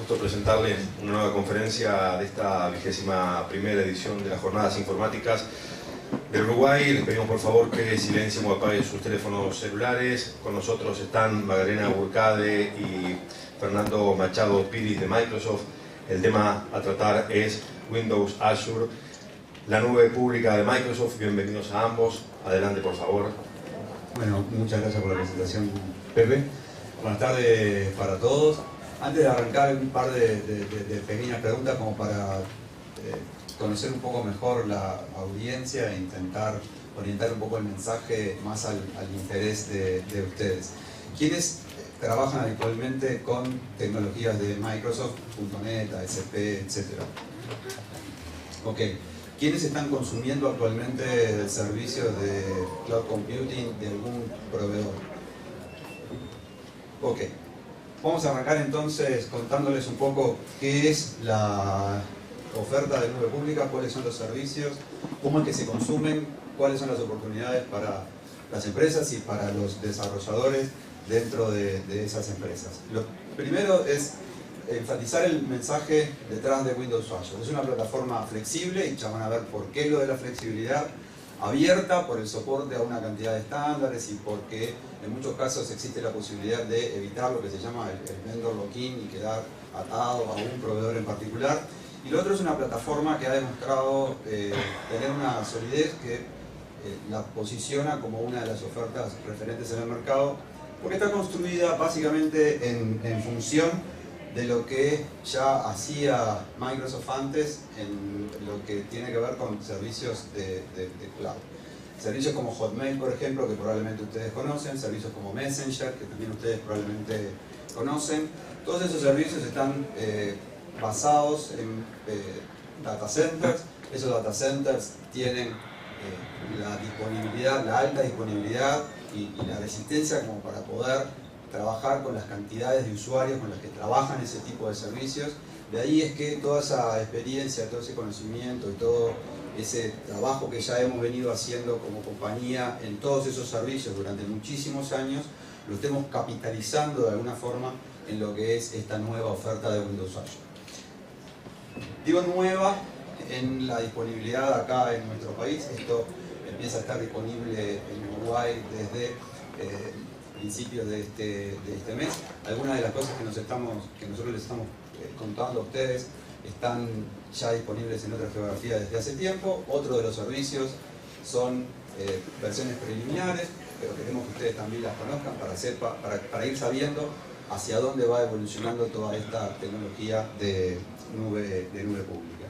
gusto presentarles una nueva conferencia de esta 21ª edición de las Jornadas Informáticas del Uruguay. Les pedimos por favor que silencien o apaguen sus teléfonos celulares. Con nosotros están Magdalena Burcade y Fernando Machado Piris de Microsoft. El tema a tratar es Windows Azure, la nube pública de Microsoft. Bienvenidos a ambos. Adelante, por favor. Bueno, muchas gracias por la presentación, Pepe. Buenas tardes para todos. Antes de arrancar, un par de pequeñas preguntas como para conocer un poco mejor la audiencia e intentar orientar un poco el mensaje más al interés de ustedes. ¿Quiénes trabajan habitualmente con tecnologías de Microsoft, .NET, ASP, etcétera? Ok. ¿Quiénes están consumiendo actualmente servicios de cloud computing de algún proveedor? Ok. Vamos a arrancar entonces contándoles un poco qué es la oferta de nube pública, cuáles son los servicios, cómo es que se consumen, cuáles son las oportunidades para las empresas y para los desarrolladores dentro de esas empresas. Lo primero es enfatizar el mensaje detrás de Windows Azure. Es una plataforma flexible y ya van a ver por qué lo de la flexibilidad, abierta por el soporte a una cantidad de estándares y porque en muchos casos existe la posibilidad de evitar lo que se llama el vendor lock-in y quedar atado a un proveedor en particular. Y lo otro es una plataforma que ha demostrado tener una solidez que la posiciona como una de las ofertas referentes en el mercado, porque está construida básicamente en función de lo que ya hacía Microsoft antes en lo que tiene que ver con servicios de cloud. Servicios como Hotmail, por ejemplo, que probablemente ustedes conocen, servicios como Messenger, que también ustedes probablemente conocen. Todos esos servicios están basados en data centers. Esos data centers tienen la disponibilidad, la alta disponibilidad y la resistencia como para poder trabajar con las cantidades de usuarios con las que trabajan ese tipo de servicios. De ahí es que toda esa experiencia, todo ese conocimiento y todo ese trabajo que ya hemos venido haciendo como compañía en todos esos servicios durante muchísimos años, lo estemos capitalizando de alguna forma en lo que es esta nueva oferta de Windows Azure. Digo nueva en la disponibilidad acá en nuestro país. Esto empieza a estar disponible en Uruguay desde principios de este mes. Algunas de las cosas que nosotros les estamos contando a ustedes están ya disponibles en otras geografías desde hace tiempo. Otro de los servicios son versiones preliminares, pero queremos que ustedes también las conozcan para ir sabiendo hacia dónde va evolucionando toda esta tecnología de nube pública.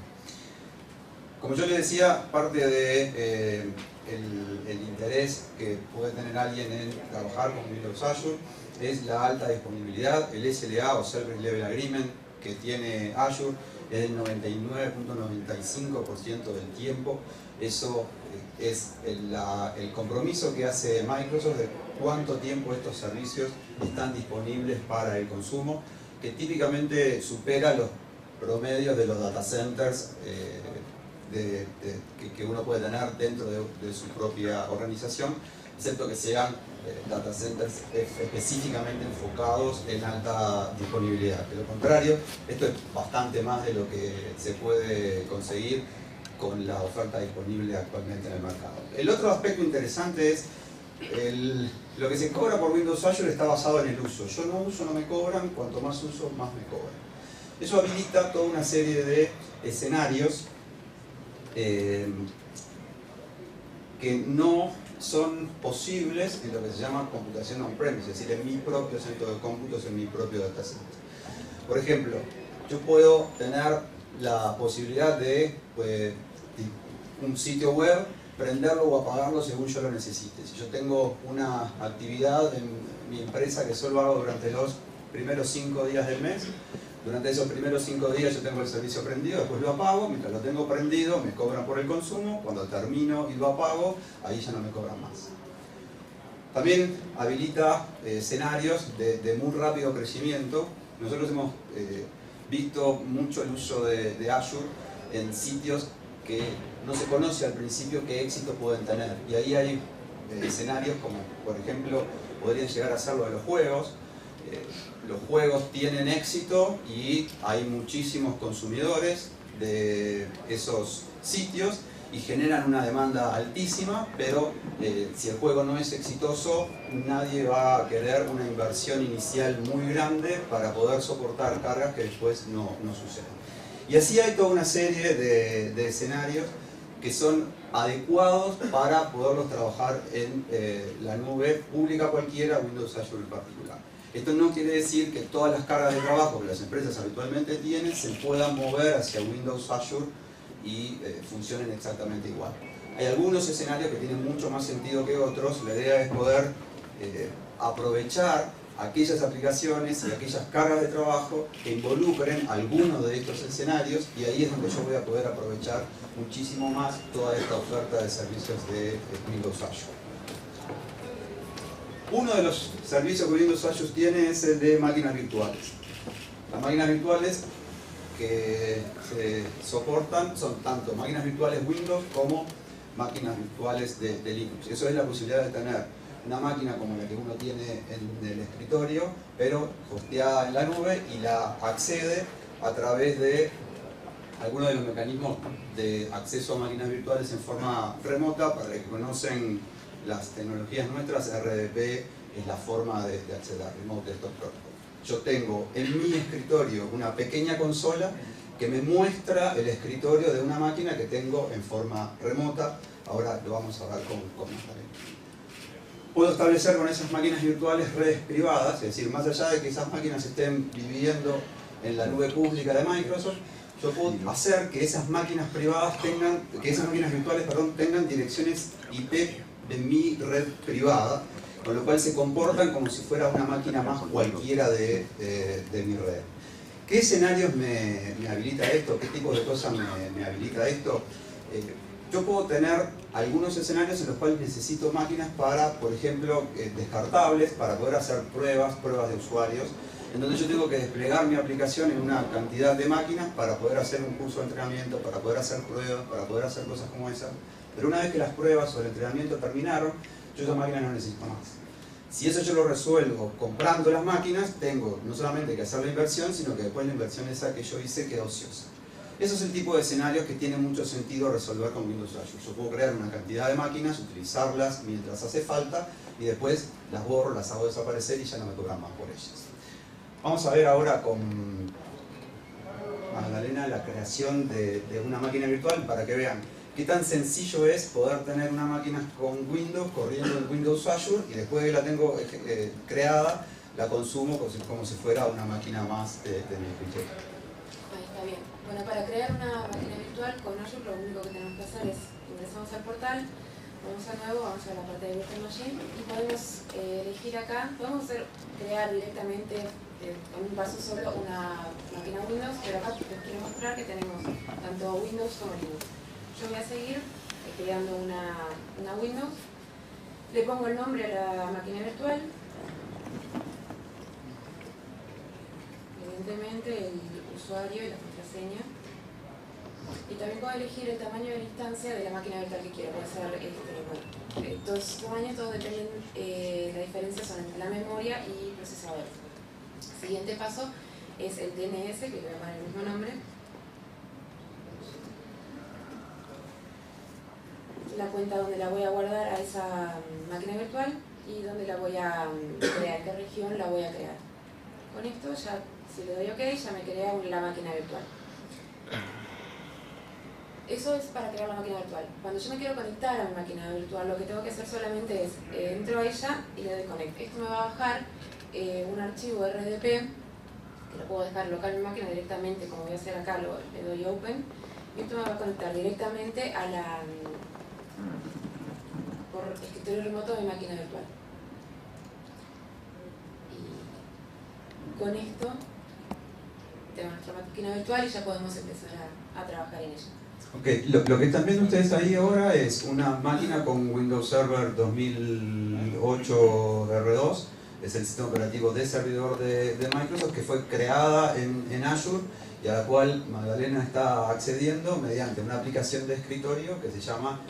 Como yo les decía, parte de el interés que puede tener alguien en trabajar con Windows Azure es la alta disponibilidad. El SLA o Service Level Agreement que tiene Azure es del 99.95% del tiempo. Eso es el compromiso que hace Microsoft de cuánto tiempo estos servicios están disponibles para el consumo, que típicamente supera los promedios de los data centers que uno puede tener dentro de su propia organización, excepto que sean data centers específicamente enfocados en alta disponibilidad. De lo contrario, esto es bastante más de lo que se puede conseguir con la oferta disponible actualmente en el mercado. El otro aspecto interesante es lo que se cobra por Windows Azure está basado en el uso. Yo no uso, no me cobran, cuanto más uso, más me cobran. Eso habilita toda una serie de escenarios que no son posibles en lo que se llama computación on-premise, es decir, en mi propio centro de cómputos, en mi propio data center. Por ejemplo, yo puedo tener la posibilidad de un sitio web, prenderlo o apagarlo según yo lo necesite. Si yo tengo una actividad en mi empresa que solo hago durante los primeros 5 días del mes, durante esos primeros 5 días yo tengo el servicio prendido, después lo apago, mientras lo tengo prendido me cobran por el consumo, cuando termino y lo apago, ahí ya no me cobran más. También habilita escenarios de muy rápido crecimiento. Nosotros hemos visto mucho el uso de Azure en sitios que no se conoce al principio qué éxito pueden tener. Y ahí hay escenarios como, por ejemplo, podrían llegar a ser lo de los juegos, los juegos tienen éxito y hay muchísimos consumidores de esos sitios y generan una demanda altísima, pero si el juego no es exitoso, nadie va a querer una inversión inicial muy grande para poder soportar cargas que después no suceden. Y así hay toda una serie de escenarios que son adecuados para poderlos trabajar en la nube pública cualquiera, Windows Azure en particular. Esto no quiere decir que todas las cargas de trabajo que las empresas habitualmente tienen se puedan mover hacia Windows Azure y funcionen exactamente igual. Hay algunos escenarios que tienen mucho más sentido que otros. La idea es poder aprovechar aquellas aplicaciones y aquellas cargas de trabajo que involucren alguno de estos escenarios, y ahí es donde yo voy a poder aprovechar muchísimo más toda esta oferta de servicios de Windows Azure. Uno de los servicios que Windows Azure tiene es el de máquinas virtuales. Las máquinas virtuales que se soportan son tanto máquinas virtuales Windows como máquinas virtuales de Linux. Eso es la posibilidad de tener una máquina como la que uno tiene en el escritorio, pero hosteada en la nube, y la accede a través de algunos de los mecanismos de acceso a máquinas virtuales en forma remota. Para los que conocen las tecnologías nuestras, RDP es la forma de acceder a Remote Desktop Protocol. Yo tengo en mi escritorio una pequeña consola que me muestra el escritorio de una máquina que tengo en forma remota. Ahora lo vamos a ver con Natalia. Puedo establecer con esas máquinas virtuales redes privadas, es decir, más allá de que esas máquinas estén viviendo en la nube pública de Microsoft, yo puedo hacer que esas máquinas privadas tengan, que esas máquinas virtuales, perdón, tengan direcciones IP de mi red privada, con lo cual se comportan como si fuera una máquina más cualquiera de mi red. ¿Qué escenarios me habilita esto? ¿Qué tipo de cosas me habilita esto? Yo puedo tener algunos escenarios en los cuales necesito máquinas para, por ejemplo, descartables, para poder hacer pruebas de usuarios, en donde yo tengo que desplegar mi aplicación en una cantidad de máquinas para poder hacer un curso de entrenamiento, para poder hacer pruebas, para poder hacer cosas como esas. Pero una vez que las pruebas o el entrenamiento terminaron, yo esa máquina no necesito más. Si eso yo lo resuelvo comprando las máquinas, tengo no solamente que hacer la inversión, sino que después la inversión esa que yo hice queda ociosa. Eso es el tipo de escenarios que tiene mucho sentido resolver con Windows Azure. Yo puedo crear una cantidad de máquinas, utilizarlas mientras hace falta, y después las borro, las hago desaparecer y ya no me cobran más por ellas. Vamos a ver ahora con Magdalena la creación de una máquina virtual para que vean qué tan sencillo es poder tener una máquina con Windows corriendo en Windows Azure, y después que la tengo creada, la consumo como si fuera una máquina más de mi escritorio. Ahí está bien. Bueno, para crear una máquina virtual con Azure lo único que tenemos que hacer es ingresamos al portal, vamos a nuevo, vamos a la parte de Virtual Machine y podemos elegir acá, podemos crear directamente con un paso solo una máquina Windows, pero acá les quiero mostrar que tenemos tanto Windows como Linux. Yo voy a seguir creando una Windows, le pongo el nombre a la máquina virtual, evidentemente el usuario y la contraseña, y también puedo elegir el tamaño de la instancia de la máquina virtual que quiero. Puede ser, bueno, estos tamaños todos dependen, la diferencia son entre la memoria y el procesador. Siguiente paso es el DNS, que le voy a poner el mismo nombre. La cuenta donde la voy a guardar a esa máquina virtual y donde la voy a crear, qué región la voy a crear. Con esto ya, si le doy OK, ya me crea la máquina virtual. Eso es para crear la máquina virtual. Cuando yo me quiero conectar a mi máquina virtual, lo que tengo que hacer solamente es, entro a ella y le doy Connect. Esto me va a bajar un archivo RDP, que lo puedo dejar local en mi máquina directamente, como voy a hacer acá, le doy Open, y esto me va a conectar directamente a la por escritorio remoto de mi máquina virtual. Y con esto tenemos nuestra máquina virtual y ya podemos empezar a trabajar en ella. Okay. Lo que están viendo ustedes ahí ahora es una máquina con Windows Server 2008 R2, es el sistema operativo de servidor de Microsoft, que fue creada en Azure y a la cual Magdalena está accediendo mediante una aplicación de escritorio que se llama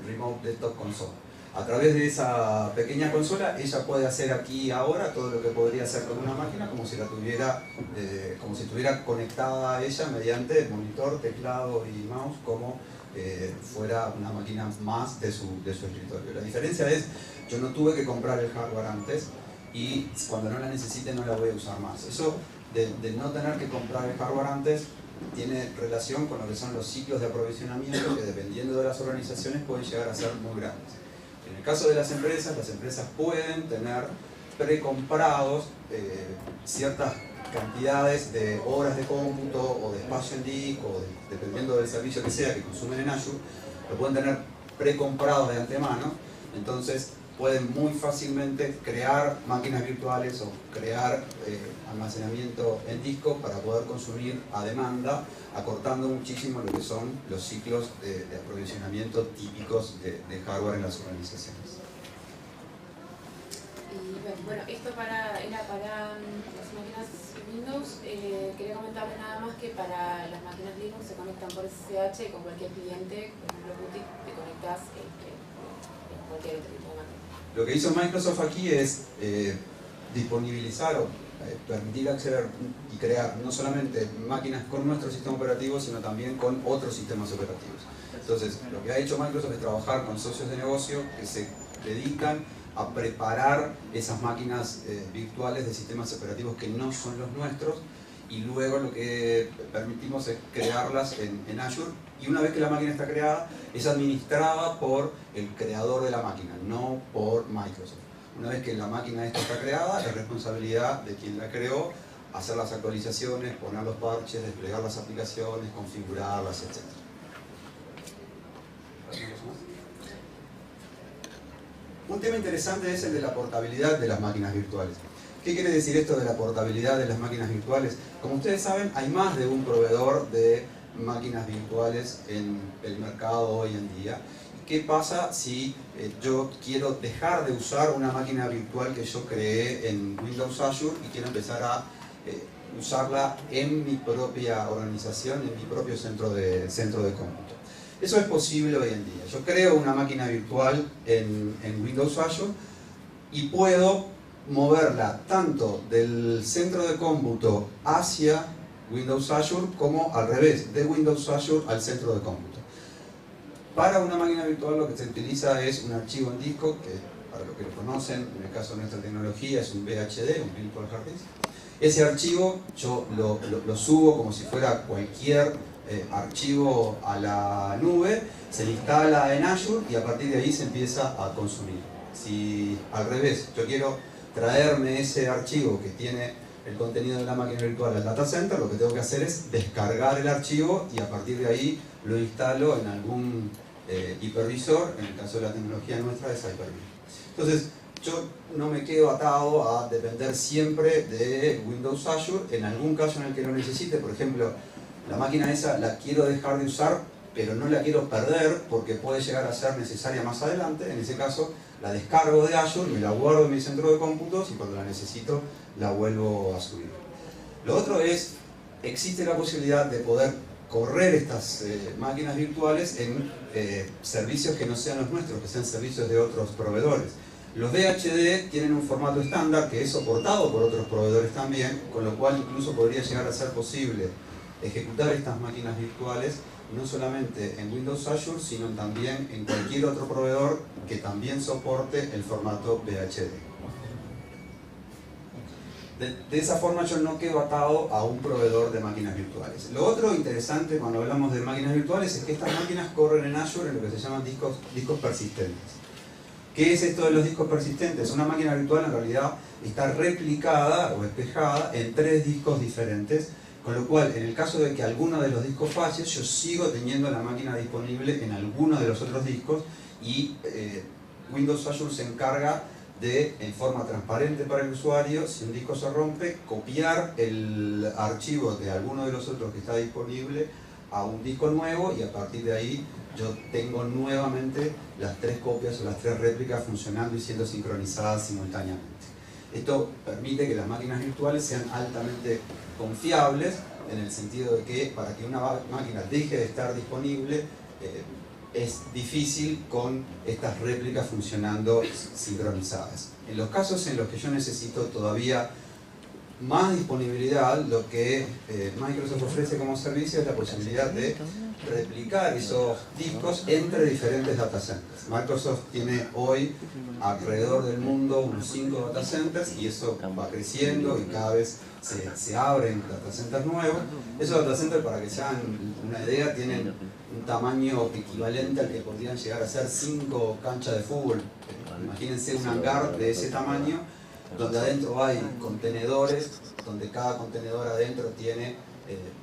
Remote Desktop Console. A través de esa pequeña consola, ella puede hacer aquí y ahora todo lo que podría hacer con una máquina, como si la tuviera, como si estuviera conectada a ella mediante monitor, teclado y mouse, como fuera una máquina más de su escritorio. La diferencia es, yo no tuve que comprar el hardware antes y cuando no la necesite no la voy a usar más. Eso de no tener que comprar el hardware antes tiene relación con lo que son los ciclos de aprovisionamiento, que dependiendo de las organizaciones pueden llegar a ser muy grandes. En el caso de las empresas pueden tener precomprados ciertas cantidades de horas de cómputo o de espacio en disk, o dependiendo del servicio que sea que consumen en Azure, lo pueden tener precomprado de antemano. Entonces pueden muy fácilmente crear máquinas virtuales o crear almacenamiento en disco para poder consumir a demanda, acortando muchísimo lo que son los ciclos de aprovisionamiento típicos de hardware en las organizaciones. Y bueno, esto era para las máquinas Windows. Quería comentarles nada más que para las máquinas Linux se conectan por SSH con cualquier cliente, por ejemplo Boutique, te conectas en cualquier otro tipo de máquina. Lo que hizo Microsoft aquí es disponibilizar o permitir acceder y crear no solamente máquinas con nuestro sistema operativo, sino también con otros sistemas operativos. Entonces, lo que ha hecho Microsoft es trabajar con socios de negocio que se dedican a preparar esas máquinas virtuales de sistemas operativos que no son los nuestros, y luego lo que permitimos es crearlas en Azure, y una vez que la máquina está creada es administrada por el creador de la máquina, no por Microsoft. Una vez que la máquina esta está creada, es responsabilidad de quien la creó hacer las actualizaciones, poner los parches, desplegar las aplicaciones, configurarlas, etc. Un tema interesante es el de la portabilidad de las máquinas virtuales. ¿Qué quiere decir esto de la portabilidad de las máquinas virtuales? Como ustedes saben, hay más de un proveedor de máquinas virtuales en el mercado hoy en día. ¿Qué pasa si yo quiero dejar de usar una máquina virtual que yo creé en Windows Azure y quiero empezar a usarla en mi propia organización, en mi propio centro de cómputo? Eso es posible hoy en día. Yo creo una máquina virtual en Windows Azure y puedo moverla tanto del centro de cómputo hacia Windows Azure como al revés, de Windows Azure al centro de cómputo. Para una máquina virtual lo que se utiliza es un archivo en disco, que para los que lo conocen, en el caso de nuestra tecnología es un VHD, un Virtual Hard Disk. Ese archivo yo lo subo como si fuera cualquier archivo a la nube, se le instala en Azure y a partir de ahí se empieza a consumir. Si al revés, yo quiero traerme ese archivo que tiene el contenido de la máquina virtual al data center, lo que tengo que hacer es descargar el archivo y a partir de ahí lo instalo en algún hipervisor, en el caso de la tecnología nuestra es Hyper-V. Entonces, yo no me quedo atado a depender siempre de Windows Azure. En algún caso en el que lo necesite, por ejemplo, la máquina esa la quiero dejar de usar, pero no la quiero perder porque puede llegar a ser necesaria más adelante. En ese caso, la descargo de Azure, me la guardo en mi centro de cómputos y cuando la necesito, la vuelvo a subir. Lo otro es, existe la posibilidad de poder correr estas máquinas virtuales en servicios que no sean los nuestros, que sean servicios de otros proveedores. Los VHD tienen un formato estándar que es soportado por otros proveedores también, con lo cual incluso podría llegar a ser posible ejecutar estas máquinas virtuales no solamente en Windows Azure, sino también en cualquier otro proveedor que también soporte el formato VHD. De esa forma yo no quedo atado a un proveedor de máquinas virtuales. Lo otro interesante cuando hablamos de máquinas virtuales es que estas máquinas corren en Azure en lo que se llaman discos persistentes. ¿Qué es esto de los discos persistentes? Una máquina virtual en realidad está replicada o espejada en 3 discos diferentes, con lo cual en el caso de que alguno de los discos falle, yo sigo teniendo la máquina disponible en alguno de los otros discos y Windows Azure se encarga de, en forma transparente para el usuario, si un disco se rompe, copiar el archivo de alguno de los otros que está disponible a un disco nuevo y a partir de ahí yo tengo nuevamente las 3 copias o las 3 réplicas funcionando y siendo sincronizadas simultáneamente. Esto permite que las máquinas virtuales sean altamente confiables en el sentido de que para que una máquina deje de estar disponible es difícil con estas réplicas funcionando sincronizadas. En los casos en los que yo necesito todavía más disponibilidad, lo que Microsoft ofrece como servicio es la posibilidad de replicar esos discos entre diferentes data centers. Microsoft tiene hoy alrededor del mundo unos 5 data centers y eso va creciendo y cada vez se abren data centers nuevos. Esos data centers, para que se hagan una idea, tienen un tamaño equivalente al que podrían llegar a ser 5 canchas de fútbol. Imagínense un hangar de ese tamaño, donde adentro hay contenedores, donde cada contenedor adentro tiene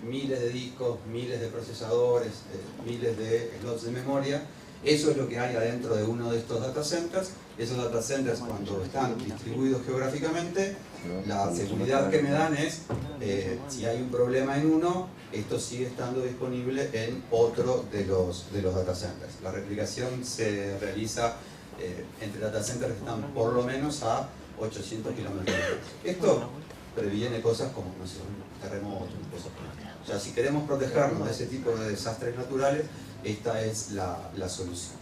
miles de discos, miles de procesadores, miles de slots de memoria. Eso es lo que hay adentro de uno de estos data centers. Esos data centers, cuando están distribuidos geográficamente, la seguridad que me dan es, si hay un problema en uno, esto sigue estando disponible en otro de los data centers. La replicación se realiza entre data centers que están por lo menos a 800 kilómetros. Esto previene cosas como, no sé, terremotos, cosas así. O sea, si queremos protegernos de ese tipo de desastres naturales, esta es la solución.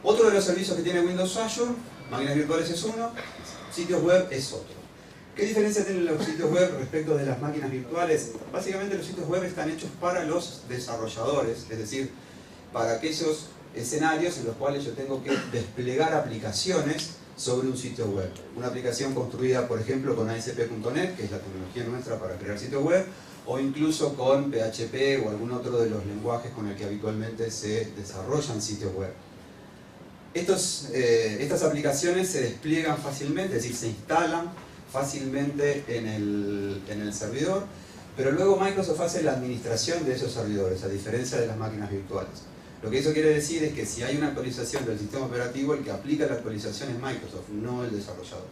Otro de los servicios que tiene Windows Azure, máquinas virtuales es uno, sitios web es otro. ¿Qué diferencia tienen los sitios web respecto de las máquinas virtuales? Básicamente los sitios web están hechos para los desarrolladores, es decir, para aquellos escenarios en los cuales yo tengo que desplegar aplicaciones sobre un sitio web. Una aplicación construida, por ejemplo, con ASP.NET, que es la tecnología nuestra para crear sitios web, o incluso con PHP o algún otro de los lenguajes con el que habitualmente se desarrollan sitios web. Estas aplicaciones se despliegan fácilmente, es decir, se instalan fácilmente en el servidor, pero luego Microsoft hace la administración de esos servidores, a diferencia de las máquinas virtuales. Lo que eso quiere decir es que si hay una actualización del sistema operativo, el que aplica la actualización es Microsoft, no el desarrollador.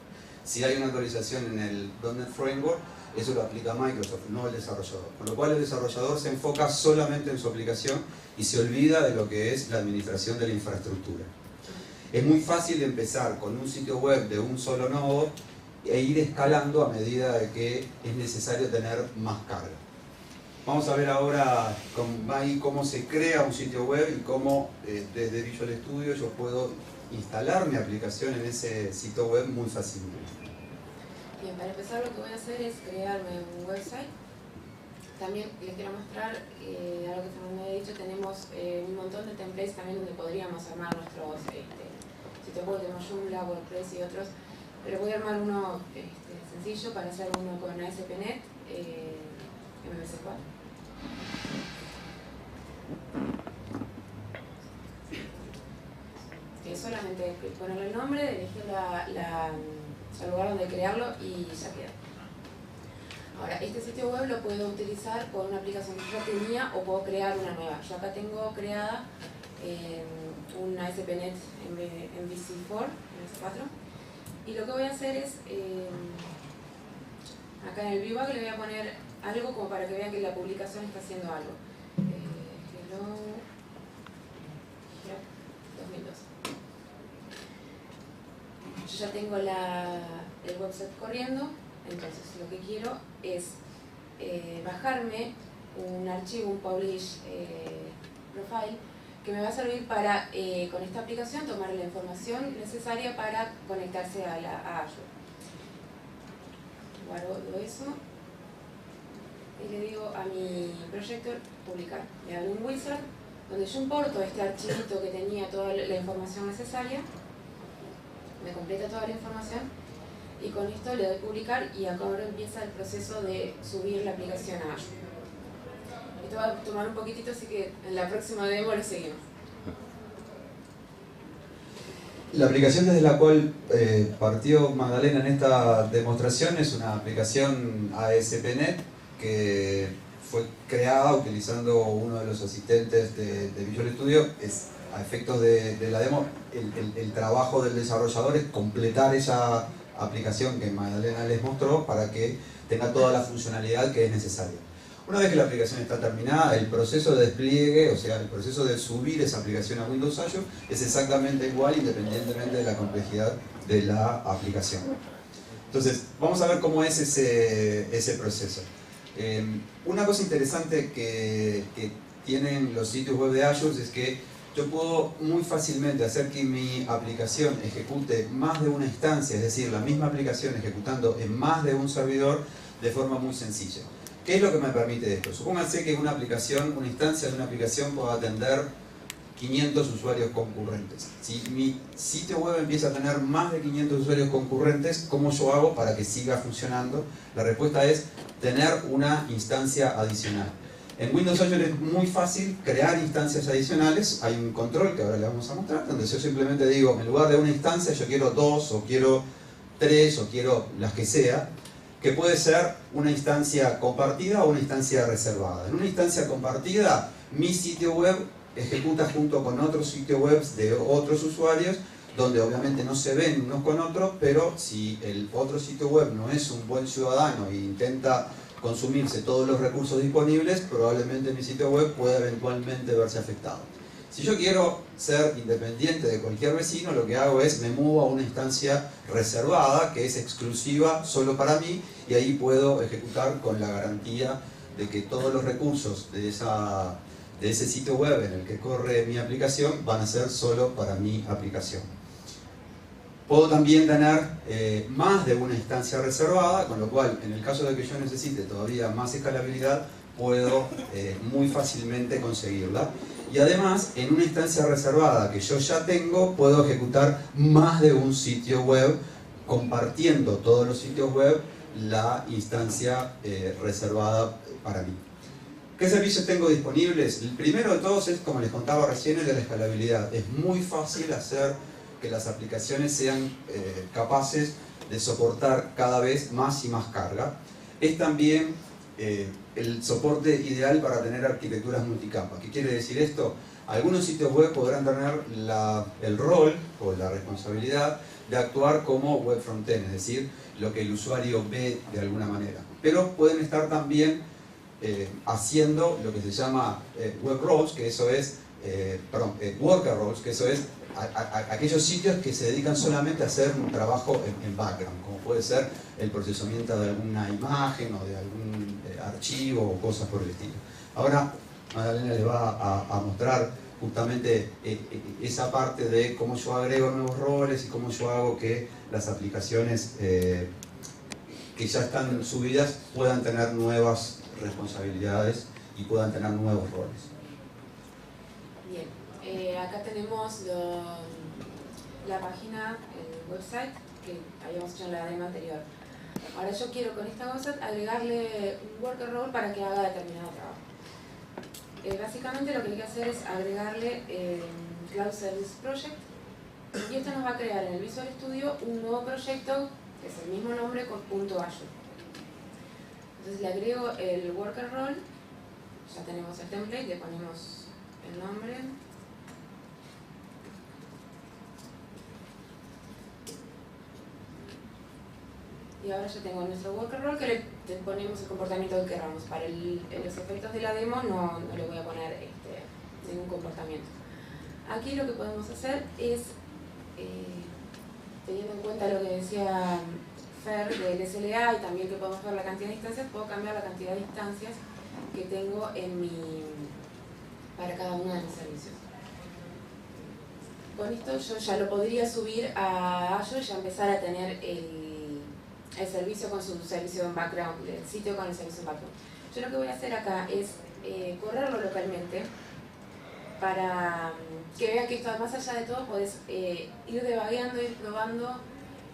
Si hay una actualización en el .NET Framework, eso lo aplica Microsoft, no el desarrollador. Con lo cual el desarrollador se enfoca solamente en su aplicación y se olvida de lo que es la administración de la infraestructura. Es muy fácil empezar con un sitio web de un solo nodo e ir escalando a medida de que es necesario tener más carga. Vamos a ver ahora cómo se crea un sitio web y cómo desde Visual Studio yo puedo instalar mi aplicación en ese sitio web muy fácilmente. Bien, para empezar lo que voy a hacer es crearme un website. También les quiero mostrar algo que Fernando había dicho, tenemos un montón de templates también donde podríamos armar nuestros sitios web, tenemos Joomla, WordPress y otros, pero voy a armar uno sencillo para hacer uno con ASP.NET MVC4. Solamente ponerle el nombre, elegir el lugar donde crearlo y ya queda. Ahora, este sitio web lo puedo utilizar con una aplicación que ya tenía o puedo crear una nueva. Yo acá tengo creada una ASP.NET MVC4 y lo que voy a hacer es acá en el ViewBag le voy a poner algo como para que vean que la publicación está haciendo algo. Hello 2012. Yo ya tengo el website corriendo, entonces lo que quiero es bajarme un archivo, un publish profile, que me va a servir para, con esta aplicación, tomar la información necesaria para conectarse a Azure. Guardo eso y le digo a mi proyecto publicar. Le hago un wizard donde yo importo este archivito que tenía toda la información necesaria, me completa toda la información y con esto le doy publicar y acá ahora empieza el proceso de subir la aplicación a Azure. Esto va a tomar un poquitito, así que en la próxima demo lo seguimos. La aplicación desde la cual partió Magdalena en esta demostración es una aplicación ASP.NET que fue creada utilizando uno de los asistentes de Visual Studio. A efectos de la demo, el trabajo del desarrollador es completar esa aplicación que Magdalena les mostró para que tenga toda la funcionalidad que es necesaria. Una vez que la aplicación está terminada, el proceso de despliegue, o sea, el proceso de subir esa aplicación a Windows Azure es exactamente igual independientemente de la complejidad de la aplicación. Entonces, vamos a ver cómo es ese proceso. Una cosa interesante que tienen los sitios web de Azure es que yo puedo muy fácilmente hacer que mi aplicación ejecute más de una instancia, es decir, la misma aplicación ejecutando en más de un servidor de forma muy sencilla. ¿Qué es lo que me permite esto? Supónganse que una instancia de una aplicación pueda atender 500 usuarios concurrentes. Si mi sitio web empieza a tener más de 500 usuarios concurrentes, ¿cómo yo hago para que siga funcionando? La respuesta es tener una instancia adicional. En Windows Azure es muy fácil crear instancias adicionales. Hay un control que ahora le vamos a mostrar, donde yo simplemente digo, en lugar de una instancia, yo quiero 2, o quiero 3, o quiero las que sea, que puede ser una instancia compartida o una instancia reservada. En una instancia compartida, mi sitio web ejecuta junto con otros sitios web de otros usuarios, donde obviamente no se ven unos con otros, pero si el otro sitio web no es un buen ciudadano e intenta consumirse todos los recursos disponibles, probablemente mi sitio web pueda eventualmente verse afectado. Si yo quiero ser independiente de cualquier vecino, lo que hago es me muevo a una instancia reservada, que es exclusiva solo para mí, y ahí puedo ejecutar con la garantía de que todos los recursos de ese sitio web en el que corre mi aplicación van a ser solo para mi aplicación. Puedo también tener más de una instancia reservada, con lo cual, en el caso de que yo necesite todavía más escalabilidad, puedo muy fácilmente conseguirla. Y además, en una instancia reservada que yo ya tengo, puedo ejecutar más de un sitio web, compartiendo todos los sitios web la instancia reservada para mí. ¿Qué servicios tengo disponibles? El primero de todos es, como les contaba recién, el de la escalabilidad. Es muy fácil hacer que las aplicaciones sean capaces de soportar cada vez más y más carga. Es también el soporte ideal para tener arquitecturas multicapa. ¿Qué quiere decir esto? Algunos sitios web podrán tener el rol o la responsabilidad de actuar como web frontend, es decir, lo que el usuario ve de alguna manera. Pero pueden estar también haciendo lo que se llama web roles, que eso es, worker roles, que eso es aquellos sitios que se dedican solamente a hacer un trabajo en background, como puede ser el procesamiento de alguna imagen o de algún archivo o cosas por el estilo. Ahora Magdalena les va a mostrar justamente esa parte de cómo yo agrego nuevos roles y cómo yo hago que las aplicaciones que ya están subidas puedan tener nuevas responsabilidades y puedan tener nuevos roles. Bien, acá tenemos la página, el website que habíamos hecho en la demo anterior. Ahora yo quiero con esta website agregarle un worker role para que haga determinado trabajo. Básicamente lo que hay que hacer es agregarle Cloud Service Project, y esto nos va a crear en el Visual Studio un nuevo proyecto que es el mismo nombre con .azure. Entonces le agrego el worker role, ya tenemos el template, le ponemos el nombre. Y ahora ya tengo nuestro worker role que le ponemos el comportamiento que queramos. Para los efectos de la demo no le voy a poner ningún comportamiento. Aquí lo que podemos hacer es, teniendo en cuenta lo que decía Fer del SLA y también que podemos ver la cantidad de instancias, puedo cambiar la cantidad de instancias que tengo para cada uno de mis servicios. Con esto yo ya lo podría subir a Azure y ya empezar a tener el servicio con su servicio en background, el sitio con el servicio en background. Yo lo que voy a hacer acá es correrlo localmente para que vean que esto, más allá de todo, podés ir debugueando, ir probando,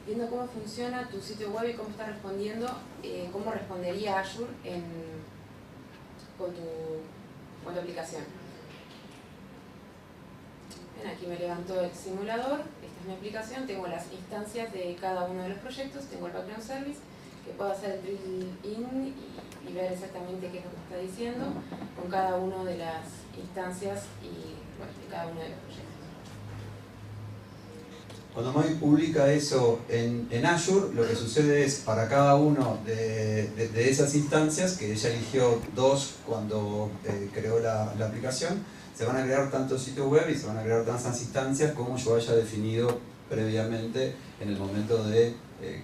viendo cómo funciona tu sitio web y cómo está respondiendo, cómo respondería Azure con tu aplicación. Ven, aquí me levantó el simulador, esta es mi aplicación, tengo las instancias de cada uno de los proyectos, tengo el background service, que puedo hacer el drill in y ver exactamente qué es lo que me está diciendo con cada una de las instancias y bueno, de cada uno de los proyectos. Cuando Moy publica eso en Azure, lo que sucede es para cada uno de esas instancias, que ella eligió 2 cuando creó la aplicación, se van a crear tantos sitios web y se van a crear tantas instancias como yo haya definido previamente en el momento de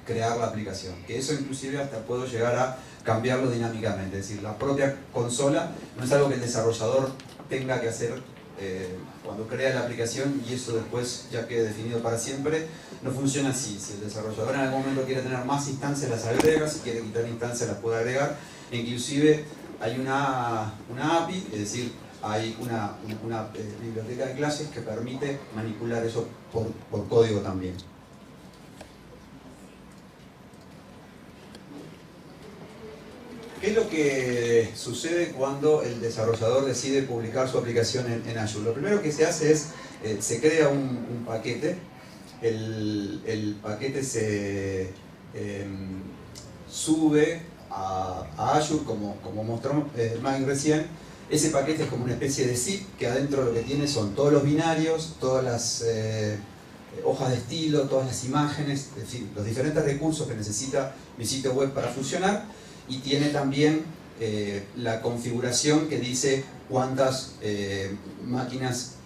crear la aplicación. Que eso inclusive hasta puedo llegar a cambiarlo dinámicamente, es decir, la propia consola no es algo que el desarrollador tenga que hacer cuando crea la aplicación y eso después ya quede definido para siempre, no funciona así. Si el desarrollador en algún momento quiere tener más instancias, las agrega, si quiere quitar instancias, las puede agregar. E inclusive hay una API, es decir, hay una biblioteca de clases que permite manipular eso por código también. ¿Qué es lo que sucede cuando el desarrollador decide publicar su aplicación en Azure? Lo primero que se hace es, se crea un paquete, el paquete se sube a Azure, como mostró Maggie recién. Ese paquete es como una especie de zip, que adentro lo que tiene son todos los binarios, todas las hojas de estilo, todas las imágenes, es decir, los diferentes recursos que necesita mi sitio web para funcionar. Y tiene también la configuración que dice cuántas máquinas,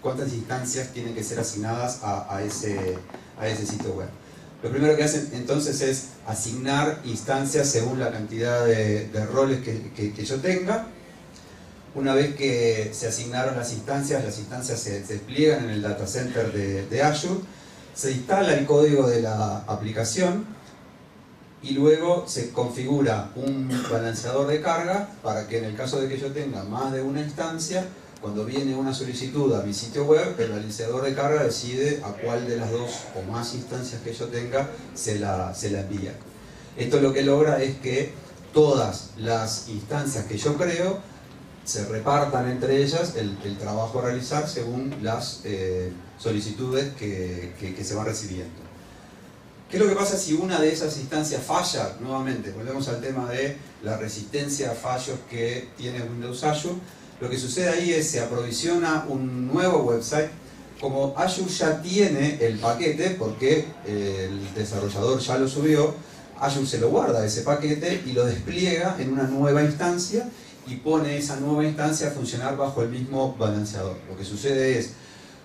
cuántas instancias tienen que ser asignadas a ese sitio web. Lo primero que hacen entonces es asignar instancias según la cantidad de roles que yo tenga. Una vez que se asignaron las instancias se despliegan en el data center de Azure, se instala el código de la aplicación y luego se configura un balanceador de carga para que en el caso de que yo tenga más de una instancia, cuando viene una solicitud a mi sitio web, el balanceador de carga decide a cuál de las dos o más instancias que yo tenga se la envía. Esto lo que logra es que todas las instancias que yo creo se repartan entre ellas el trabajo a realizar según las solicitudes que se van recibiendo. ¿Qué es lo que pasa si una de esas instancias falla? Nuevamente, volvemos al tema de la resistencia a fallos que tiene Windows Azure. Lo que sucede ahí es que se aprovisiona un nuevo website. Como Azure ya tiene el paquete, porque el desarrollador ya lo subió, Azure se lo guarda ese paquete y lo despliega en una nueva instancia y pone esa nueva instancia a funcionar bajo el mismo balanceador. Lo que sucede es,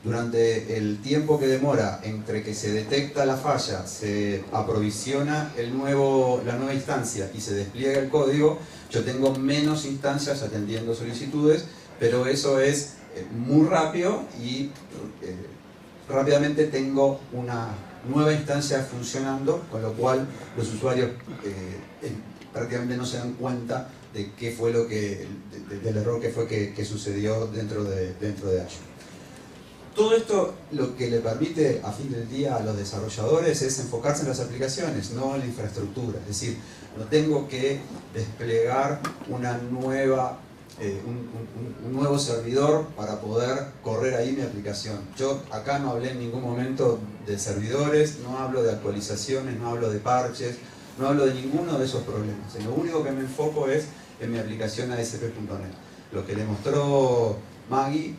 durante el tiempo que demora entre que se detecta la falla, se aprovisiona la nueva instancia y se despliega el código, yo tengo menos instancias atendiendo solicitudes, pero eso es muy rápido y rápidamente tengo una nueva instancia funcionando, con lo cual los usuarios prácticamente no se dan cuenta de qué fue del error que sucedió dentro de Azure. Todo esto lo que le permite a fin del día a los desarrolladores es enfocarse en las aplicaciones, no en la infraestructura. Es decir, no tengo que desplegar un nuevo servidor para poder correr ahí mi aplicación. Yo acá no hablé en ningún momento de servidores, no hablo de actualizaciones, no hablo de parches, no hablo de ninguno de esos problemas. Lo único que me enfoco es en mi aplicación ASP.NET. Lo que le mostró Maggie,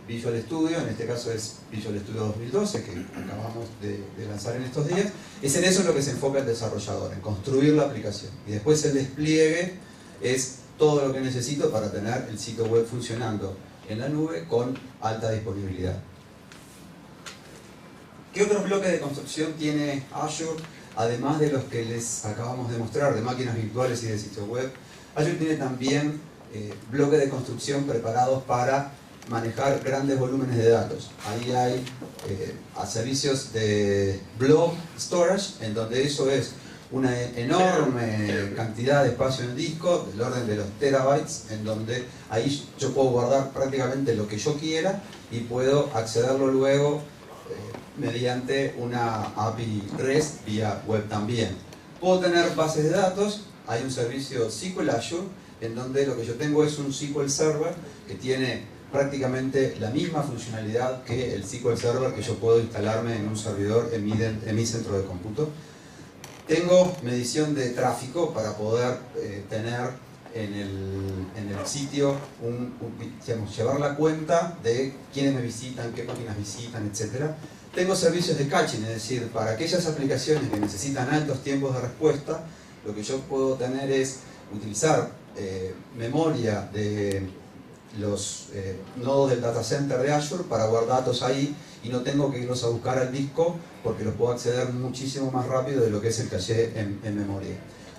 Visual Studio, en este caso es Visual Studio 2012, que acabamos de lanzar en estos días, es en eso en lo que se enfoca el desarrollador, en construir la aplicación. Y después el despliegue es todo lo que necesito para tener el sitio web funcionando en la nube con alta disponibilidad. ¿Qué otros bloques de construcción tiene Azure, además de los que les acabamos de mostrar, de máquinas virtuales y de sitio web? Azure tiene también bloques de construcción preparados para manejar grandes volúmenes de datos. Ahí hay servicios de blob storage, en donde eso es una enorme cantidad de espacio en el disco, del orden de los terabytes, en donde ahí yo puedo guardar prácticamente lo que yo quiera y puedo accederlo luego mediante una API REST vía web también. Puedo tener bases de datos, hay un servicio SQL Azure, en donde lo que yo tengo es un SQL Server que tiene prácticamente la misma funcionalidad que el SQL Server que yo puedo instalarme en un servidor en mi centro de cómputo. Tengo medición de tráfico para poder tener en el sitio, digamos, llevar la cuenta de quiénes me visitan, qué páginas visitan, etc. Tengo servicios de caching, es decir, para aquellas aplicaciones que necesitan altos tiempos de respuesta, lo que yo puedo tener es utilizar memoria de los nodos del data center de Azure para guardar datos ahí y no tengo que irlos a buscar al disco porque los puedo acceder muchísimo más rápido de lo que es el caché en memoria.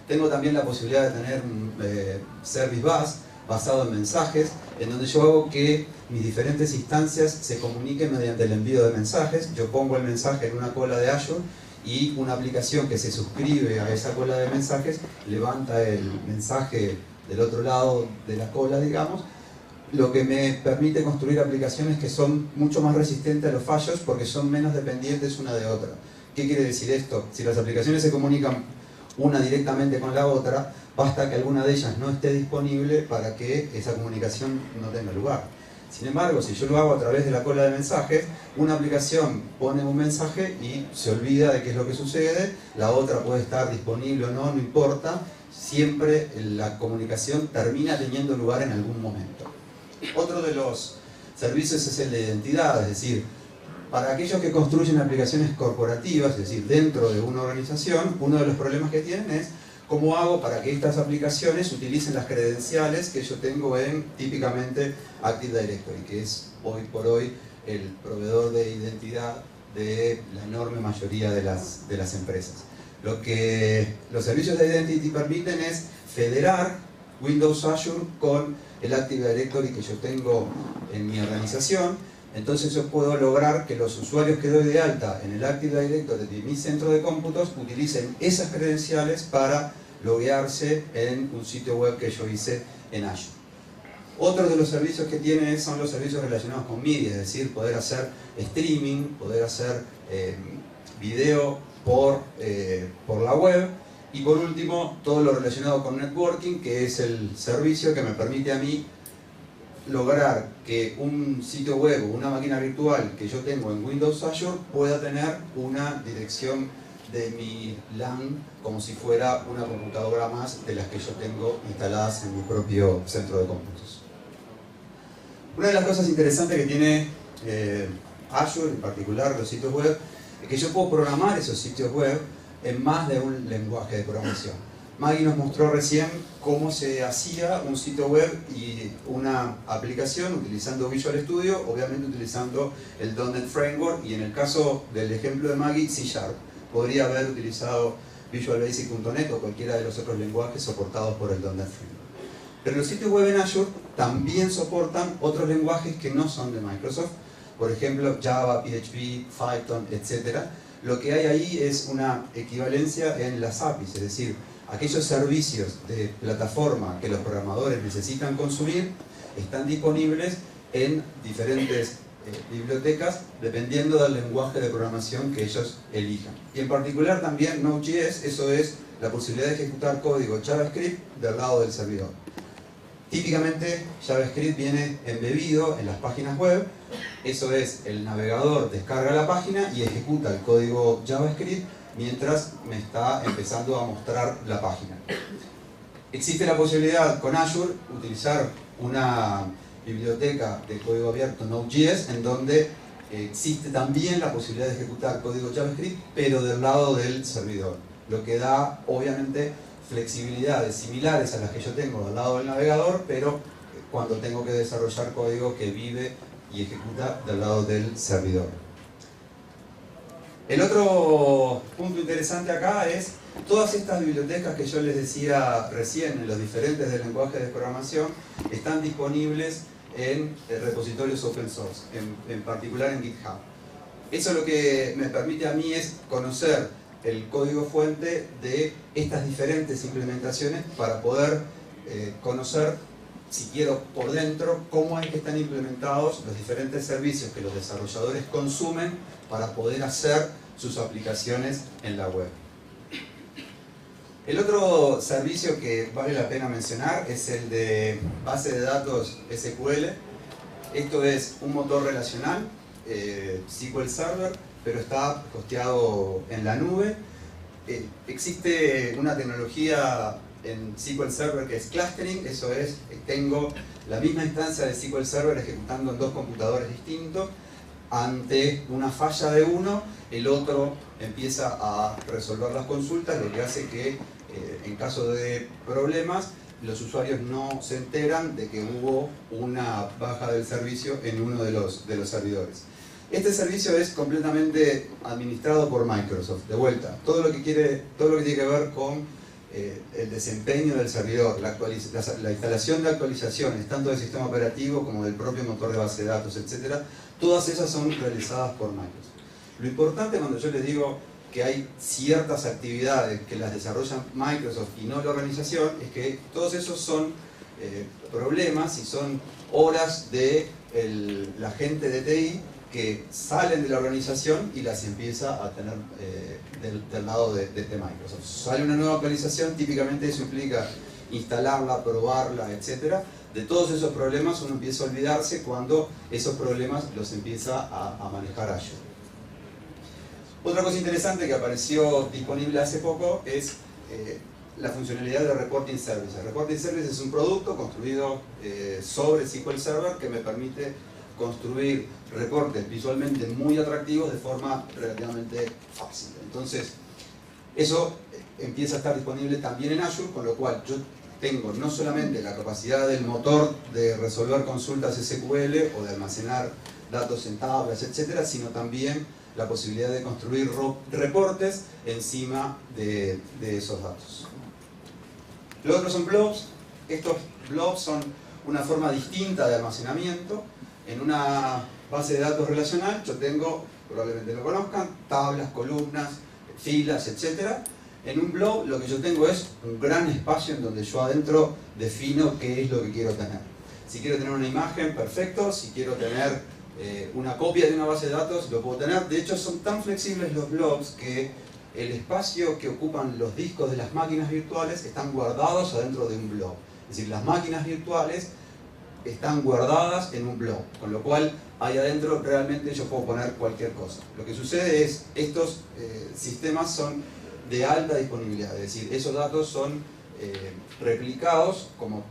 Tengo también la posibilidad de tener Service Bus, basado en mensajes, en donde yo hago que mis diferentes instancias se comuniquen mediante el envío de mensajes. Yo pongo el mensaje en una cola de Azure y una aplicación que se suscribe a esa cola de mensajes levanta el mensaje del otro lado de la cola, digamos, lo que me permite construir aplicaciones que son mucho más resistentes a los fallos porque son menos dependientes una de otra. ¿Qué quiere decir esto? Si las aplicaciones se comunican una directamente con la otra, basta que alguna de ellas no esté disponible para que esa comunicación no tenga lugar. Sin embargo, si yo lo hago a través de la cola de mensajes, una aplicación pone un mensaje y se olvida de qué es lo que sucede, la otra puede estar disponible o no, no importa, siempre la comunicación termina teniendo lugar en algún momento. Otro de los servicios es el de identidad, es decir, para aquellos que construyen aplicaciones corporativas, es decir, dentro de una organización, uno de los problemas que tienen es ¿cómo hago para que estas aplicaciones utilicen las credenciales que yo tengo en, típicamente, Active Directory, que es hoy por hoy el proveedor de identidad de la enorme mayoría de las empresas? Lo que los servicios de Identity permiten es federar Windows Azure con el Active Directory que yo tengo en mi organización. Entonces yo puedo lograr que los usuarios que doy de alta en el Active Directory de mi centro de cómputos utilicen esas credenciales para loguearse en un sitio web que yo hice en Azure. Otro de los servicios que tiene son los servicios relacionados con media, es decir, poder hacer streaming, poder hacer video por la web. Y por último, todo lo relacionado con networking, que es el servicio que me permite a mí lograr que un sitio web o una máquina virtual que yo tengo en Windows Azure pueda tener una dirección de mi LAN como si fuera una computadora más de las que yo tengo instaladas en mi propio centro de cómputos. Una de las cosas interesantes que tiene Azure, en particular los sitios web, es que yo puedo programar esos sitios web en más de un lenguaje de programación. Maggie nos mostró recién cómo se hacía un sitio web y una aplicación utilizando Visual Studio, obviamente utilizando el .NET Framework, y en el caso del ejemplo de Maggie, C#. Podría haber utilizado Visual Basic.NET o cualquiera de los otros lenguajes soportados por el .NET Framework. Pero los sitios web en Azure también soportan otros lenguajes que no son de Microsoft, por ejemplo Java, PHP, Python, etc. Lo que hay ahí es una equivalencia en las APIs, es decir, aquellos servicios de plataforma que los programadores necesitan consumir están disponibles en diferentes bibliotecas dependiendo del lenguaje de programación que ellos elijan. Y en particular también Node.js, eso es la posibilidad de ejecutar código JavaScript del lado del servidor. Típicamente JavaScript viene embebido en las páginas web, eso es, el navegador descarga la página y ejecuta el código JavaScript mientras me está empezando a mostrar la página. Existe la posibilidad con Azure utilizar una biblioteca de código abierto Node.js en donde existe también la posibilidad de ejecutar código JavaScript pero del lado del servidor, lo que da obviamente flexibilidades similares a las que yo tengo del lado del navegador, pero cuando tengo que desarrollar código que vive y ejecuta del lado del servidor. El otro punto interesante acá es todas estas bibliotecas que yo les decía recién en los diferentes lenguajes de programación están disponibles en repositorios open source, en particular en GitHub. Eso lo que me permite a mí es conocer el código fuente de estas diferentes implementaciones para poder conocer, si quiero por dentro, cómo es que están implementados los diferentes servicios que los desarrolladores consumen para poder hacer sus aplicaciones en la web. El otro servicio que vale la pena mencionar es el de base de datos SQL. Esto es un motor relacional, SQL Server, pero está hosteado en la nube. Existe una tecnología en SQL Server que es clustering, eso es, tengo la misma instancia de SQL Server ejecutando en dos computadores distintos. Ante una falla de uno, el otro empieza a resolver las consultas, lo que hace que en caso de problemas los usuarios no se enteran de que hubo una baja del servicio en uno de los servidores. Este servicio es completamente administrado por Microsoft. De vuelta, todo lo que tiene que ver con el desempeño del servidor, la instalación de actualizaciones, tanto del sistema operativo como del propio motor de base de datos, etc., todas esas son realizadas por Microsoft. Lo importante cuando yo les digo que hay ciertas actividades que las desarrolla Microsoft y no la organización, es que todos esos son problemas y son horas de la gente de TI que salen de la organización y las empieza a tener del lado de Microsoft. Sale una nueva actualización, típicamente eso implica instalarla, probarla, etc. De todos esos problemas uno empieza a olvidarse cuando esos problemas los empieza a manejar Azure. Otra cosa interesante que apareció disponible hace poco es la funcionalidad de Reporting Service. Reporting Service es un producto construido sobre SQL Server que me permite construir reportes visualmente muy atractivos de forma relativamente fácil. Entonces, eso empieza a estar disponible también en Azure, con lo cual yo tengo no solamente la capacidad del motor de resolver consultas SQL o de almacenar datos en tablas, etcétera, sino también la posibilidad de construir reportes encima de esos datos. Lo otro son blobs. Estos blobs son una forma distinta de almacenamiento. En una base de datos relacional yo tengo, probablemente lo conozcan, tablas, columnas, filas, etc. En un blob lo que yo tengo es un gran espacio en donde yo adentro defino qué es lo que quiero tener. Si quiero tener una imagen, perfecto. Si quiero tener una copia de una base de datos, lo puedo tener. De hecho, son tan flexibles los blobs que el espacio que ocupan los discos de las máquinas virtuales están guardados adentro de un blob. Es decir, las máquinas virtuales están guardadas en un blob, con lo cual ahí adentro realmente yo puedo poner cualquier cosa. Lo que sucede es, estos sistemas son de alta disponibilidad, es decir, esos datos son replicados como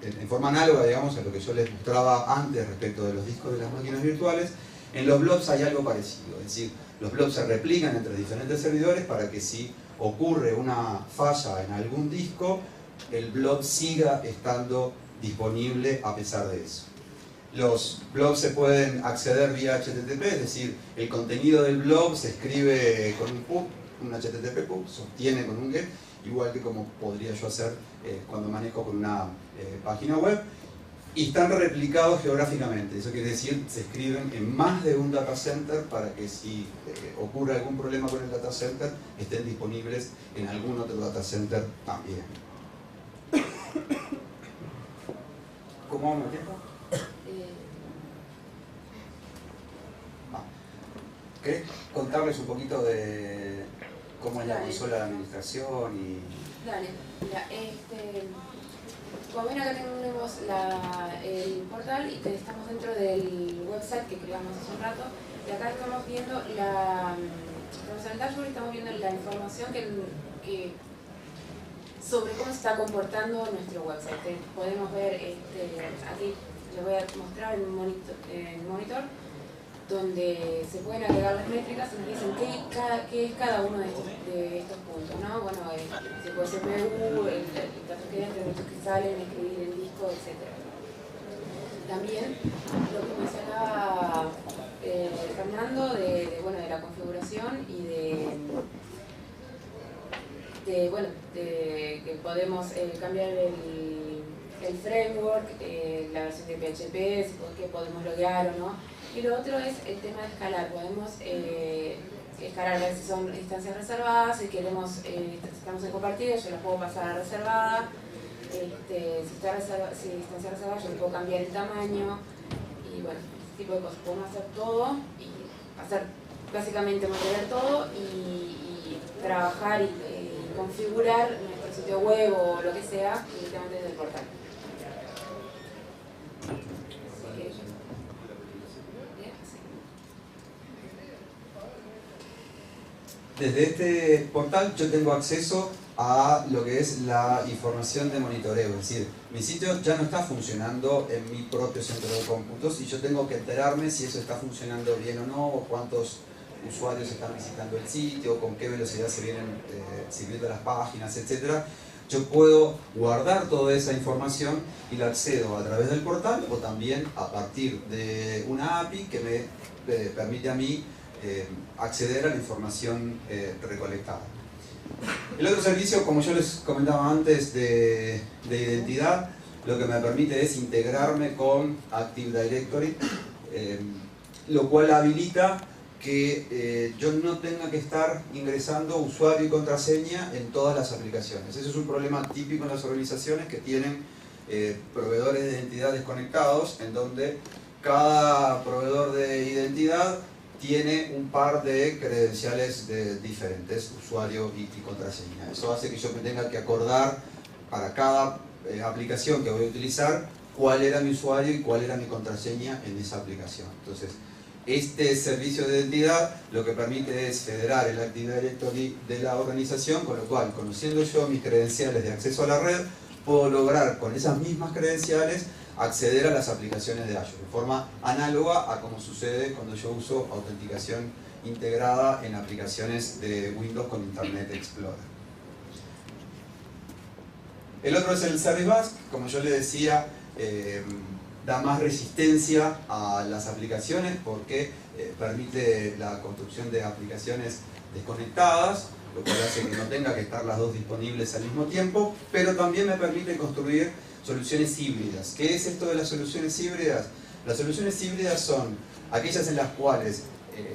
en forma análoga, digamos, a lo que yo les mostraba antes respecto de los discos de las máquinas virtuales. En los blobs hay algo parecido, es decir, los blobs se replican entre diferentes servidores para que si ocurre una falla en algún disco, el blob siga estando disponible a pesar de eso. Los blobs se pueden acceder vía HTTP, es decir, el contenido del blob se escribe con un pub, un HTTP pub, sostiene con un GET, igual que como podría yo hacer cuando manejo con una página web, y están replicados geográficamente. Eso quiere decir, se escriben en más de un data center para que si ocurre algún problema con el data center, estén disponibles en algún otro data center también. ¿Cómo vamos el tiempo? ¿Querés contarles un poquito de cómo es la consola de administración? Dale, mira, como ven acá tenemos el portal y estamos dentro del website que creamos hace un rato, y acá estamos viendo estamos en el dashboard y estamos viendo la información que sobre cómo se está comportando nuestro website. Podemos ver, aquí les voy a mostrar el monitor, donde se pueden agregar las métricas y nos dicen qué es cada uno de estos puntos, ¿no? Bueno, si puede ser CPU, el dato que entra, el datos que salen, escribir el disco, etc. También lo que mencionaba Fernando de la configuración y de que podemos cambiar el framework, la versión de PHP, que podemos loguear o no. Y lo otro es el tema de escalar. Podemos escalar a ver si son instancias reservadas, si queremos, si estamos en compartida, yo las puedo pasar a reservada. Si instancia reservada, yo le puedo cambiar el tamaño. Y bueno, ese tipo de cosas. Podemos hacer todo y básicamente mantener todo y trabajar y configurar nuestro sitio web o lo que sea directamente desde el portal. Desde este portal yo tengo acceso a lo que es la información de monitoreo, es decir, mi sitio ya no está funcionando en mi propio centro de cómputos y yo tengo que enterarme si eso está funcionando bien o no, o cuántos usuarios están visitando el sitio, o con qué velocidad se vienen sirviendo las páginas, etc. Yo puedo guardar toda esa información y la accedo a través del portal o también a partir de una API que me permite a mí acceder a la información recolectada. El otro servicio, como yo les comentaba antes, de identidad, lo que me permite es integrarme con Active Directory, lo cual habilita que yo no tenga que estar ingresando usuario y contraseña en todas las aplicaciones. Ese es un problema típico en las organizaciones que tienen proveedores de identidad desconectados, en donde cada proveedor de identidad tiene un par de credenciales diferentes, usuario y contraseña. Eso hace que yo me tenga que acordar para cada aplicación que voy a utilizar cuál era mi usuario y cuál era mi contraseña en esa aplicación. Entonces, este servicio de identidad lo que permite es federar el Active Directory de la organización, con lo cual, conociendo yo mis credenciales de acceso a la red, puedo lograr con esas mismas credenciales acceder a las aplicaciones de Azure, de forma análoga a como sucede cuando yo uso autenticación integrada en aplicaciones de Windows con Internet Explorer. El otro es el Service Bus, como yo les decía, da más resistencia a las aplicaciones porque permite la construcción de aplicaciones desconectadas, lo cual hace que no tenga que estar las dos disponibles al mismo tiempo, pero también me permite construir soluciones híbridas. ¿Qué es esto de las soluciones híbridas? Las soluciones híbridas son aquellas en las cuales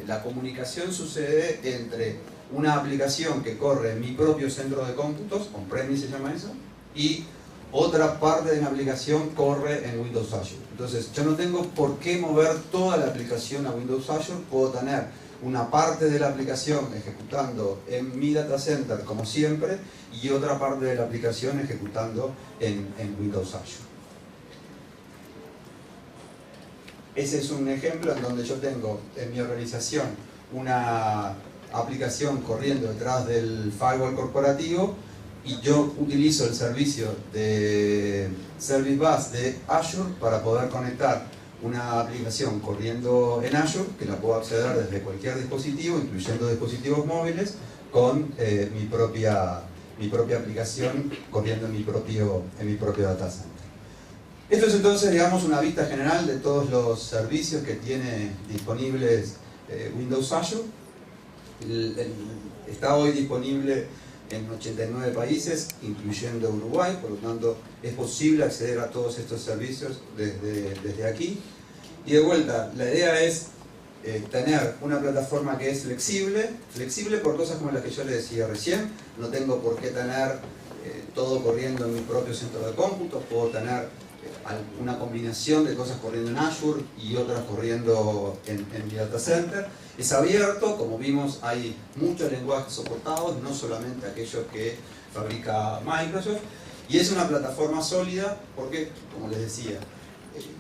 la comunicación sucede entre una aplicación que corre en mi propio centro de cómputos, on-premise se llama eso, y otra parte de mi aplicación corre en Windows Azure. Entonces, yo no tengo por qué mover toda la aplicación a Windows Azure, puedo tener una parte de la aplicación ejecutando en mi data center como siempre y otra parte de la aplicación ejecutando en Windows Azure. Ese es un ejemplo en donde yo tengo en mi organización una aplicación corriendo detrás del firewall corporativo y yo utilizo el servicio de Service Bus de Azure para poder conectar una aplicación corriendo en Azure, que la puedo acceder desde cualquier dispositivo, incluyendo dispositivos móviles, con mi propia aplicación corriendo en mi propio data center. Esto es entonces, digamos, una vista general de todos los servicios que tiene disponibles Windows Azure. Está hoy disponible en 89 países, incluyendo Uruguay, por lo tanto es posible acceder a todos estos servicios desde aquí. Y de vuelta, la idea es tener una plataforma que es flexible por cosas como las que yo les decía recién. No tengo por qué tener todo corriendo en mi propio centro de cómputos, puedo tener una combinación de cosas corriendo en Azure y otras corriendo en mi data center. Es abierto, como vimos hay muchos lenguajes soportados, no solamente aquellos que fabrica Microsoft, y es una plataforma sólida porque, como les decía,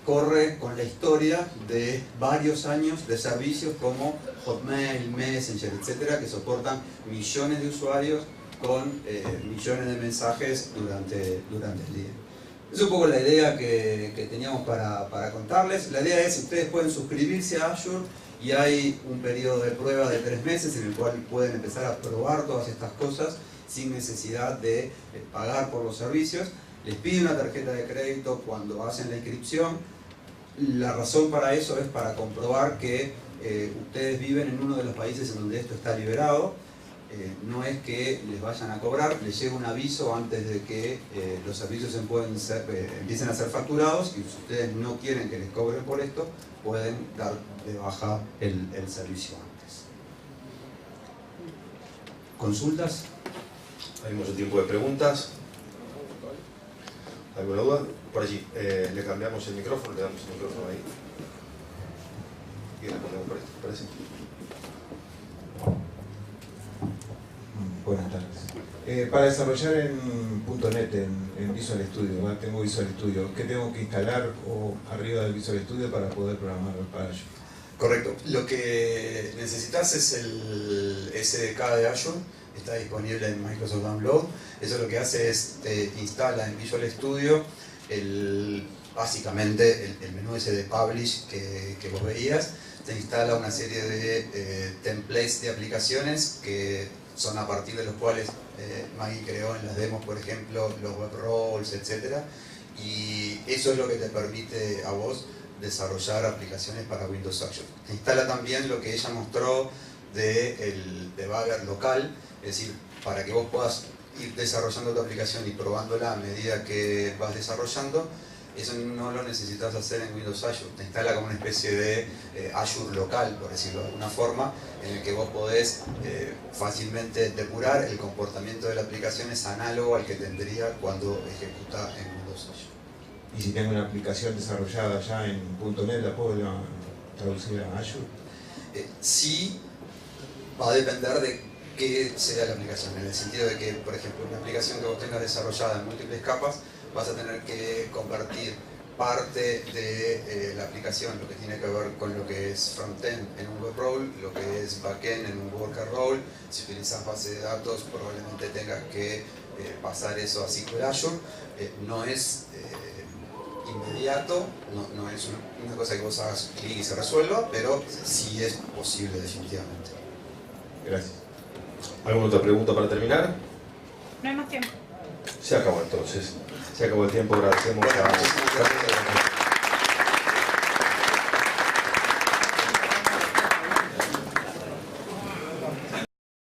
corre con la historia de varios años de servicios como Hotmail, Messenger, etcétera, que soportan millones de usuarios con millones de mensajes durante el día. Es un poco la idea que teníamos para contarles. La idea es que ustedes pueden suscribirse a Azure y hay un periodo de prueba de 3 meses en el cual pueden empezar a probar todas estas cosas sin necesidad de pagar por los servicios. Les pide una tarjeta de crédito cuando hacen la inscripción. La razón para eso es para comprobar que ustedes viven en uno de los países en donde esto está liberado. No es que les vayan a cobrar, les llega un aviso antes de que los servicios empiecen a ser facturados, y si ustedes no quieren que les cobren por esto, pueden dar de baja el servicio antes. ¿Consultas? Hay mucho tiempo de preguntas. ¿Alguna duda? Por allí. Le cambiamos el micrófono, le damos el micrófono ahí. Y respondemos por esto, ¿parece? Buenas tardes. Para desarrollar en .NET, en Visual Studio, ¿no? Tengo Visual Studio, ¿qué tengo que instalar arriba del Visual Studio para poder programar para Azure? Correcto. Lo que necesitas es el SDK de Azure, está disponible en Microsoft Download. Eso lo que hace es te instala en Visual Studio básicamente el menú ese de Publish que vos veías. Te instala una serie de templates de aplicaciones que son a partir de los cuales Maggie creó en las demos, por ejemplo, los web roles, etc. Y eso es lo que te permite a vos desarrollar aplicaciones para Windows Azure. Te instala también lo que ella mostró del debugger local, es decir, para que vos puedas ir desarrollando tu aplicación y probándola a medida que vas desarrollando. Eso no lo necesitas hacer en Windows Azure, te instala como una especie de Azure local, por decirlo de alguna forma, en el que vos podés fácilmente depurar el comportamiento de la aplicación, es análogo al que tendría cuando ejecuta en Windows Azure. Y si tengo una aplicación desarrollada ya en .NET, ¿la puedo traducir a Azure? Sí, va a depender de qué sea la aplicación, en el sentido de que, por ejemplo, una aplicación que vos tengas desarrollada en múltiples capas, vas a tener que convertir parte de la aplicación, lo que tiene que ver con lo que es frontend en un web role, lo que es backend en un worker role. Si utilizas base de datos, probablemente tengas que pasar eso a SQL Azure. No es inmediato, no es una cosa que vos hagas clic y se resuelva, pero sí es posible definitivamente. Gracias. ¿Alguna otra pregunta para terminar? No hay más tiempo. Se acabó entonces. Se acabó el tiempo, agradecemos a...